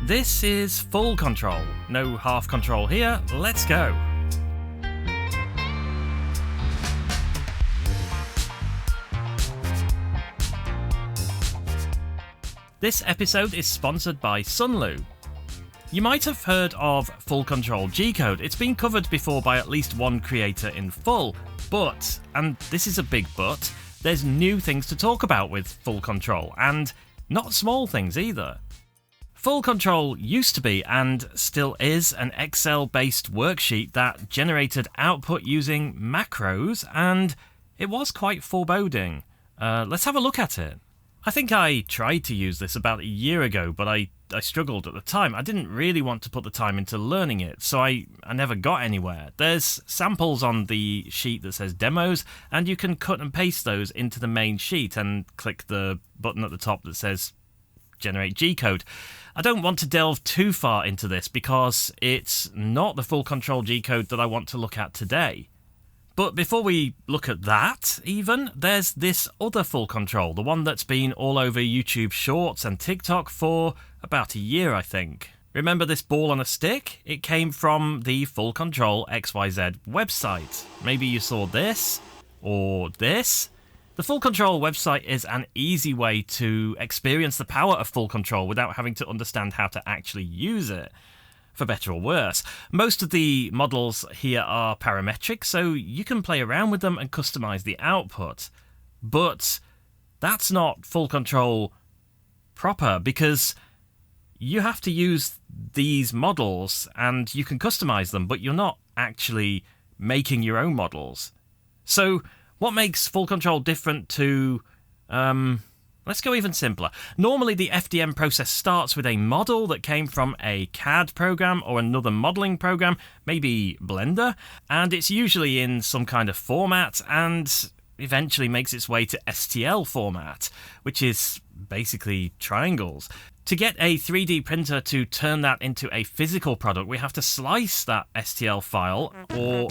This is Full Control. No half control here, let's go. This episode is sponsored by Sunlu. You might have heard of FullControl G-code. It's been covered before by at least one creator in full, but, and this is a big but, there's new things to talk about with FullControl, and not small things either. FullControl used to be, and still is, an Excel-based worksheet that generated output using macros, and it was quite foreboding. Let's have a look at it. I think I tried to use this about a year ago, but I struggled at the time. I didn't really want to put the time into learning it, so I never got anywhere. There's samples on the sheet that says demos, and you can cut and paste those into the main sheet and click the button at the top that says generate G-code. I don't want to delve too far into this because it's not the FullControl G-code that I want to look at today. But before we look at that, even, there's this other FullControl, the one that's been all over YouTube Shorts and TikTok for about a year, I think. Remember this ball on a stick? It came from the FullControl XYZ website. Maybe you saw this, or this. The FullControl website is an easy way to experience the power of FullControl without having to understand how to actually use it. For better or worse. Most of the models here are parametric, so you can play around with them and customize the output. But that's not FullControl proper, because you have to use these models and you can customize them, but you're not actually making your own models. So what makes FullControl different to... Let's go even simpler. Normally the FDM process starts with a model that came from a CAD program or another modeling program, maybe Blender, and it's usually in some kind of format and eventually makes its way to STL format, which is basically triangles. To get a 3D printer to turn that into a physical product, we have to slice that STL file, or...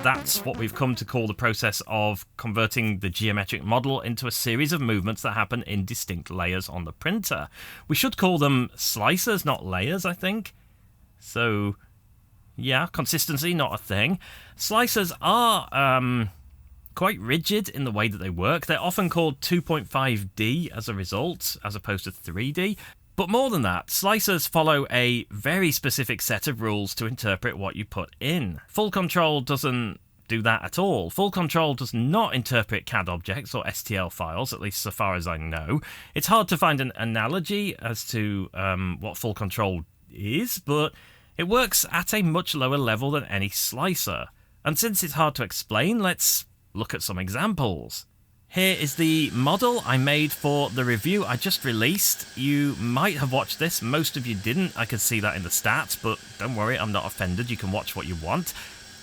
That's what we've come to call the process of converting the geometric model into a series of movements that happen in distinct layers on the printer. We should call them slicers, not layers, I think. So, yeah, consistency, not a thing. Slicers are quite rigid in the way that they work. They're often called 2.5D as a result, as opposed to 3D. But more than that, slicers follow a very specific set of rules to interpret what you put in. FullControl doesn't do that at all. FullControl does not interpret CAD objects or STL files, at least so far as I know. It's hard to find an analogy as to what FullControl is, but it works at a much lower level than any slicer. And since it's hard to explain, let's look at some examples. Here is the model I made for the review I just released. You might have watched this, most of you didn't. I could see that in the stats, but don't worry, I'm not offended. You can watch what you want.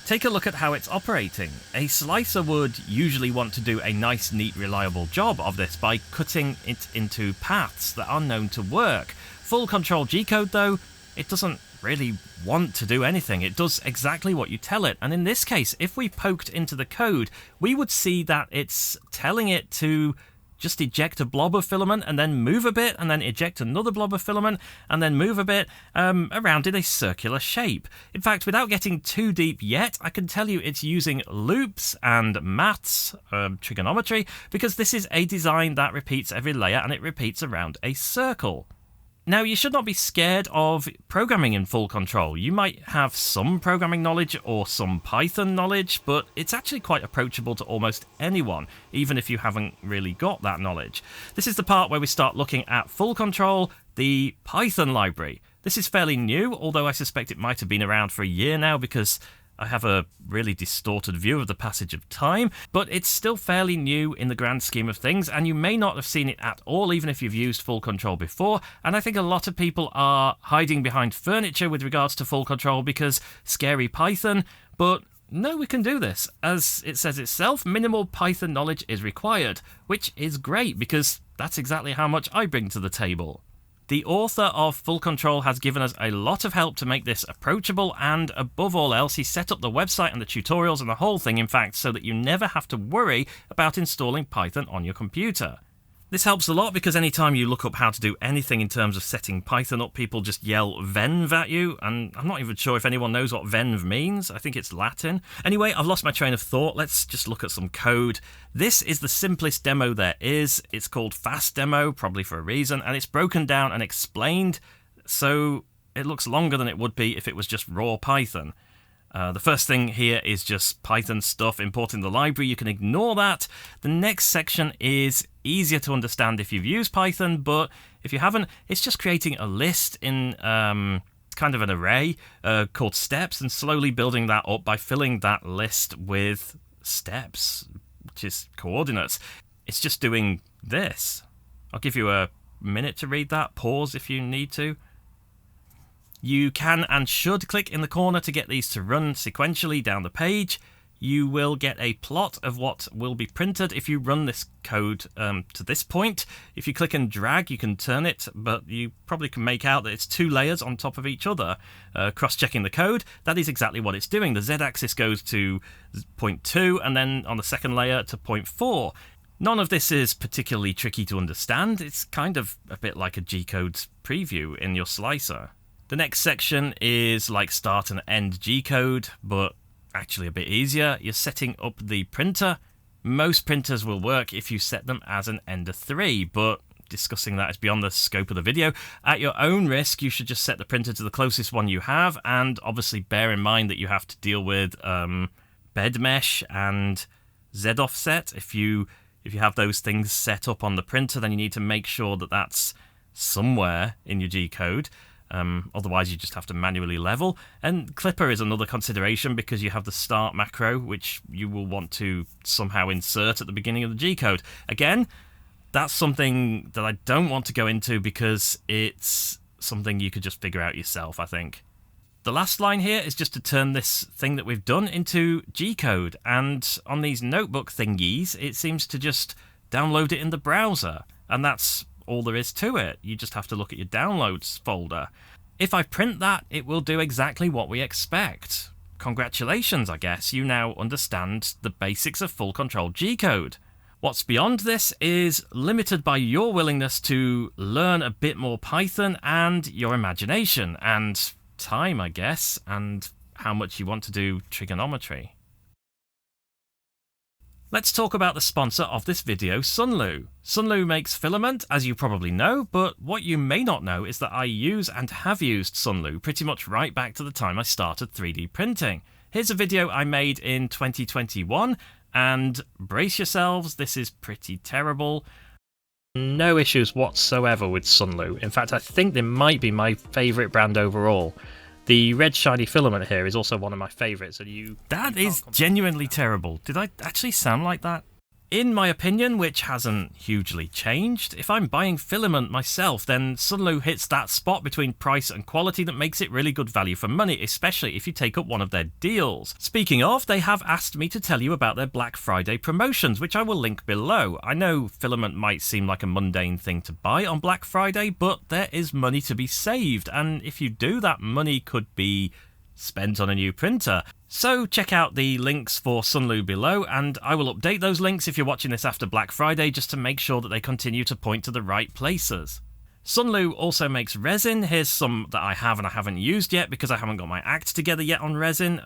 Take a look at how it's operating. A slicer would usually want to do a nice, neat, reliable job of this by cutting it into paths that are known to work. FullControl G-code, though, it doesn't really want to do anything. It does exactly what you tell it, and in this case, if we poked into the code, we would see that it's telling it to just eject a blob of filament and then move a bit and then eject another blob of filament and then move a bit around in a circular shape. In fact, without getting too deep yet, I can tell you it's using loops and maths, trigonometry, because this is a design that repeats every layer and it repeats around a circle. Now, you should not be scared of programming in FullControl. You might have some programming knowledge or some Python knowledge, but it's actually quite approachable to almost anyone, even if you haven't really got that knowledge. This is the part where we start looking at FullControl, the Python library. This is fairly new, although I suspect it might have been around for a year now because I have a really distorted view of the passage of time, but it's still fairly new in the grand scheme of things, and you may not have seen it at all, even if you've used FullControl before, and I think a lot of people are hiding behind furniture with regards to FullControl because scary Python, but no, we can do this. As it says itself, minimal Python knowledge is required, which is great because that's exactly how much I bring to the table. The author of FullControl has given us a lot of help to make this approachable, and above all else, he set up the website and the tutorials and the whole thing, in fact, so that you never have to worry about installing Python on your computer. This helps a lot because anytime you look up how to do anything in terms of setting Python up, people just yell venv at you, and I'm not even sure if anyone knows what venv means. I think it's Latin. Anyway, I've lost my train of thought. Let's just look at some code. This is the simplest demo there is. It's called fast demo, probably for a reason, and it's broken down and explained, so it looks longer than it would be if it was just raw Python. The first thing here is just Python stuff, importing the library. You can ignore that. The next section is easier to understand if you've used Python, but if you haven't, it's just creating a list in kind of an array called steps and slowly building that up by filling that list with steps, which is coordinates. It's just doing this. I'll give you a minute to read that. Pause if you need to. You can and should click in the corner to get these to run sequentially down the page. You will get a plot of what will be printed if you run this code to this point. If you click and drag, you can turn it, but you probably can make out that it's 2 layers on top of each other. Cross-checking the code, that is exactly what it's doing. The z-axis goes to 0.2, and then on the second layer to 0.4. None of this is particularly tricky to understand. It's kind of a bit like a G-code preview in your slicer. The next section is like start and end G-code, but actually a bit easier. You're setting up the printer. Most printers will work if you set them as an Ender 3, but discussing that is beyond the scope of the video. At your own risk, you should just set the printer to the closest one you have, and obviously bear in mind that you have to deal with bed mesh and Z-offset. If you have those things set up on the printer, then you need to make sure that that's somewhere in your G-code. Otherwise, you just have to manually level. And Clipper is another consideration because you have the start macro, which you will want to somehow insert at the beginning of the G-code. Again, that's something that I don't want to go into because it's something you could just figure out yourself, I think. The last line here is just to turn this thing that we've done into G-code. And on these notebook thingies, it seems to just download it in the browser. And that's all there is to it. You just have to look at your downloads folder. If I print that, it will do exactly what we expect. Congratulations, I guess. You now understand the basics of FullControl G-code. What's beyond this is limited by your willingness to learn a bit more Python and your imagination and time, I guess, and how much you want to do trigonometry. Let's talk about the sponsor of this video, Sunlu. Sunlu makes filament, as you probably know, but what you may not know is that I use and have used Sunlu pretty much right back to the time I started 3D printing. Here's a video I made in 2021, and brace yourselves, this is pretty terrible. No issues whatsoever with Sunlu. In fact, I think they might be my favourite brand overall. The red shiny filament here is also one of my favourites. That is genuinely terrible. Did I actually sound like that? In my opinion, which hasn't hugely changed, if I'm buying filament myself, then Sunlu hits that spot between price and quality that makes it really good value for money, especially if you take up one of their deals. Speaking of, they have asked me to tell you about their Black Friday promotions, which I will link below. I know filament might seem like a mundane thing to buy on Black Friday, but there is money to be saved, and if you do, that money could be spent on a new printer. So check out the links for Sunlu below, and I will update those links if you're watching this after Black Friday just to make sure that they continue to point to the right places. Sunlu also makes resin. Here's some that I have and I haven't used yet because I haven't got my act together yet on resin.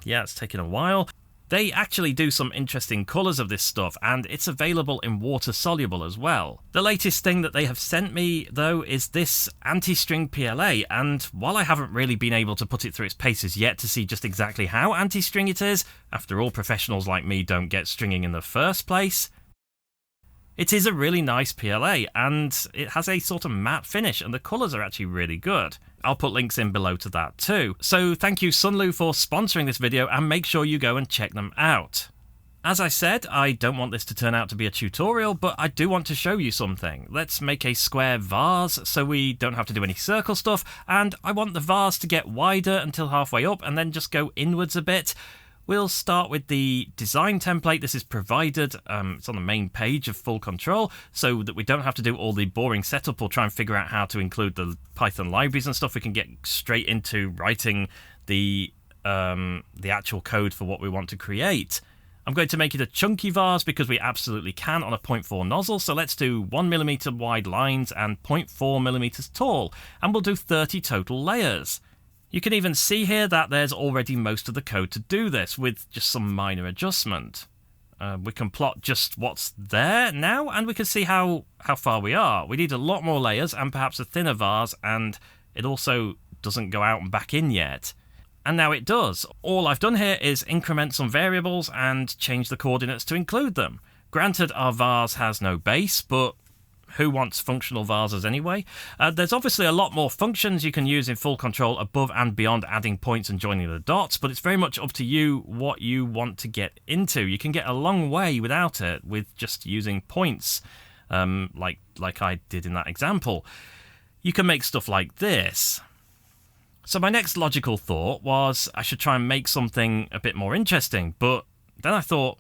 Yeah, it's taken a while. They actually do some interesting colours of this stuff, and it's available in water-soluble as well. The latest thing that they have sent me, though, is this anti-string PLA, and while I haven't really been able to put it through its paces yet to see just exactly how anti-string it is, after all, professionals like me don't get stringing in the first place, it is a really nice PLA, and it has a sort of matte finish, and the colours are actually really good. I'll put links in below to that too. So thank you Sunlu for sponsoring this video, and make sure you go and check them out. As I said, I don't want this to turn out to be a tutorial, but I do want to show you something. Let's make a square vase so we don't have to do any circle stuff, and I want the vase to get wider until halfway up and then just go inwards a bit. We'll start with the design template. This is provided, it's on the main page of FullControl, so that we don't have to do all the boring setup or try and figure out how to include the Python libraries and stuff. We can get straight into writing the actual code for what we want to create. I'm going to make it a chunky vase because we absolutely can on a 0.4 nozzle, so let's do 1mm wide lines and 0.4mm tall, and we'll do 30 total layers. You can even see here that there's already most of the code to do this, with just some minor adjustment. We can plot just what's there now, and we can see how far we are. We need a lot more layers and perhaps a thinner vase, and it also doesn't go out and back in yet. And now it does. All I've done here is increment some variables and change the coordinates to include them. Granted, our vase has no base, but who wants functional vases anyway? There's obviously a lot more functions you can use in FullControl above and beyond adding points and joining the dots, but it's very much up to you what you want to get into. You can get a long way without it with just using points, like I did in that example. You can make stuff like this. So my next logical thought was I should try and make something a bit more interesting, but then I thought,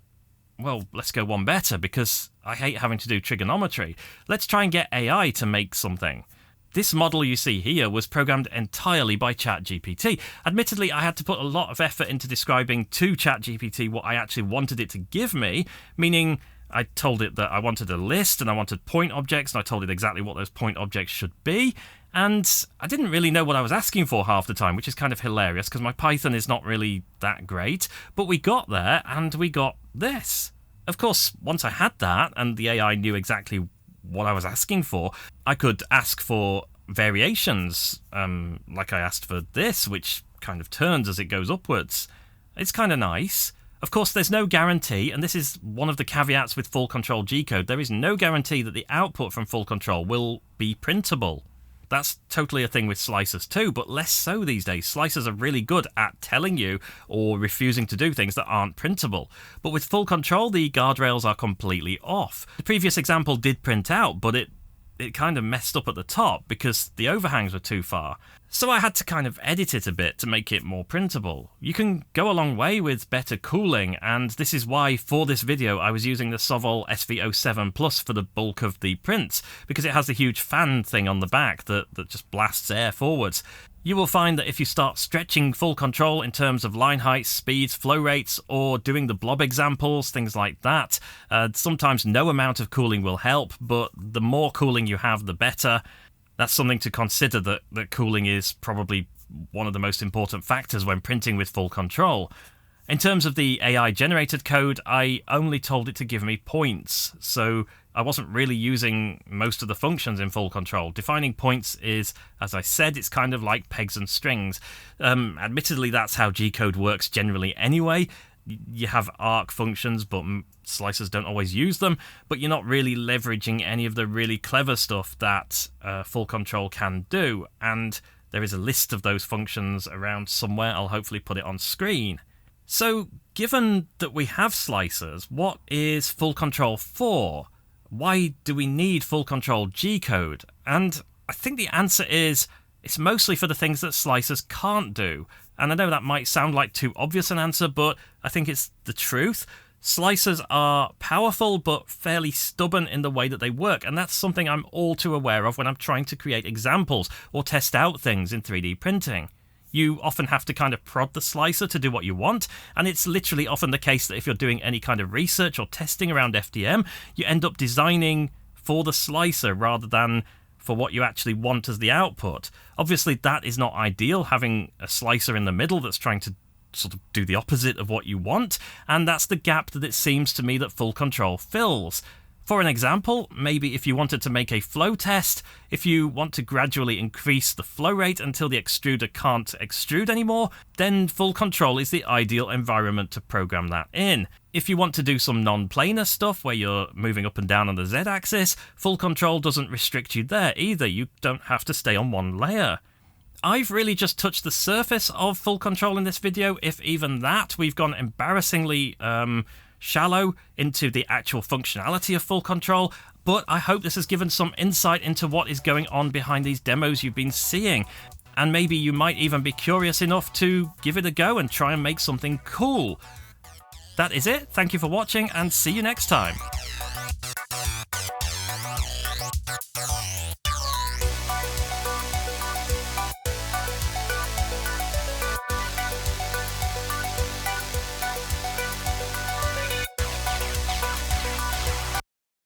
well, let's go one better because I hate having to do trigonometry. Let's try and get AI to make something. This model you see here was programmed entirely by ChatGPT. Admittedly, I had to put a lot of effort into describing to ChatGPT what I actually wanted it to give me, meaning I told it that I wanted a list and I wanted point objects, and I told it exactly what those point objects should be. And I didn't really know what I was asking for half the time, which is kind of hilarious because my Python is not really that great. But we got there and we got this. Of course, once I had that and the AI knew exactly what I was asking for, I could ask for variations, like I asked for this, which kind of turns as it goes upwards. It's kind of nice. Of course, there's no guarantee, and this is one of the caveats with FullControl G-code. There is no guarantee that the output from FullControl will be printable. That's totally a thing with slicers too, but less so these days. Slicers are really good at telling you or refusing to do things that aren't printable. But with FullControl, the guardrails are completely off. The previous example did print out, but it kind of messed up at the top because the overhangs were too far. So I had to kind of edit it a bit to make it more printable. You can go a long way with better cooling, and this is why for this video I was using the Sovol SV07 Plus for the bulk of the prints, because it has a huge fan thing on the back that just blasts air forwards. You will find that if you start stretching FullControl in terms of line heights, speeds, flow rates, or doing the blob examples, things like that, sometimes no amount of cooling will help, but the more cooling you have, the better. That's something to consider, that cooling is probably one of the most important factors when printing with FullControl. In terms of the AI-generated code, I only told it to give me points, so I wasn't really using most of the functions in FullControl. Defining points is, as I said, it's kind of like pegs and strings. Admittedly, that's how G-code works generally anyway. You have arc functions, but slicers don't always use them, but you're not really leveraging any of the really clever stuff that FullControl can do, and there is a list of those functions around somewhere. I'll hopefully put it on screen. So, given that we have slicers, what is FullControl for? Why do we need FullControl G-code? And I think the answer is it's mostly for the things that slicers can't do. And I know that might sound like too obvious an answer, but I think it's the truth. Slicers are powerful but fairly stubborn in the way that they work, and that's something I'm all too aware of when I'm trying to create examples or test out things in 3D printing. You often have to kind of prod the slicer to do what you want, and it's literally often the case that if you're doing any kind of research or testing around FDM, you end up designing for the slicer rather than for what you actually want as the output. Obviously, that is not ideal, having a slicer in the middle that's trying to sort of do the opposite of what you want, and that's the gap that it seems to me that FullControl fills. For an example, maybe if you wanted to make a flow test, if you want to gradually increase the flow rate until the extruder can't extrude anymore, then FullControl is the ideal environment to program that in. If you want to do some non-planar stuff where you're moving up and down on the Z-axis, FullControl doesn't restrict you there either. You don't have to stay on one layer. I've really just touched the surface of FullControl in this video, if even that. We've gone embarrassingly shallow into the actual functionality of FullControl, but I hope this has given some insight into what is going on behind these demos you've been seeing. And maybe you might even be curious enough to give it a go and try and make something cool. That is it. Thank you for watching, and see you next time.